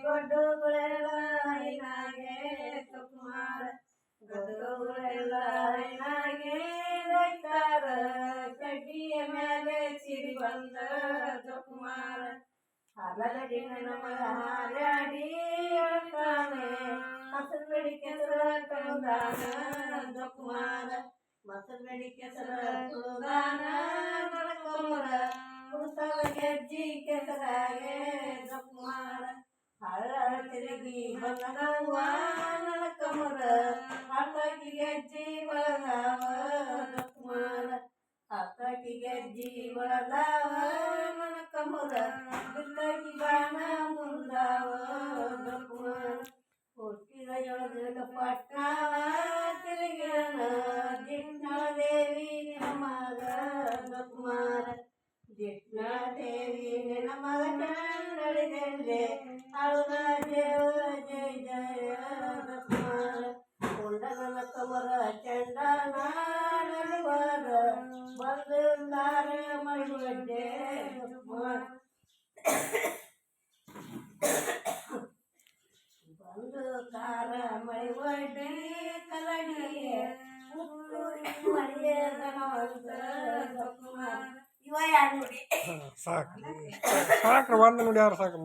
ಗೊಡ್ಡುಗಳೆಲ್ಲ ಹೈನಾಗೆ ತುಕುಮಾರ ಗೊಡ್ಡುಗಳೆಲ್ಲ ಹೈನಾಗೆ ದೊಯ್ತಾರ ಕಡ್ಡಿಯ ಮೇಲೆ ಸಿರಿ ಬಂದ ತುಕುಮಾರ ಹಾಲಗಡಿ ನಮಗ ಹಾರಾಡಿ ಹೇಳ್ತಾನೆ ಮೊಸರು ಗಡಿ ಕೆಸರ ತುಳುದಾನ ತುಕುಮಾರ ಮೊಸರು ಗಡಿ ಕೆಸರ ತುಳುದಾನ ನಳಕಮರ ಕುಡಿಸವ ಗೆಜ್ಜಿ ಕೆಸರಾಗೆ ತುಕುಮಾರ ಹಳ್ಳ ತಿರುಗಿ ಬಂದನವ್ವ ನಳಕಮರ ಆತಕಿ ಗೆಜ್ಜಿ ಬಳದಾವ ತುಕುಮಾರ ಆತಕಿ ಗೆಜ್ಜಿ ಬಳದಾವ ನಳಕಮರ ಬಿದ್ದಕಿ ಬಾಣ ಮುಂದಾವ ತುಕುಮಾರ ಹುಟ್ಟಿದ ಎಳದ ಪಟ್ನಾವ ತಿರುಗಿರನ ದಿಟ್ನಾಳ ದೇವಿ ನಿನಮಗ ತುಕುಮಾರ ದಿಟ್ನಾಳ ದೇವಿ ನಿನ ಮಗ ನಡೆದೆಂದೆ ಅಳುದ ದೇವ ಜಯ ಜಯ ತುಕುಮಾರ ಕುಂಡನ ಕಮರ ಚಂಡ ನಾಡುವಾಗ ಬಂದು ಕಾರ ಮೈಗಡ್ಡೆ ತುಕುಮಾರ ಬಂದು ಕಾರ ಮೈ ಒಡ್ಡಿ ಕಲಡಿಯೇ ಮಳೆಯ ದನವಂತ ತುಕುಮಾರ ಇವ ಯಾರು ನೋಡಿ ಸಾಕು ಸಾಕು ಒಂದು ನೋಡಿ ಯಾರು ಸಾಕು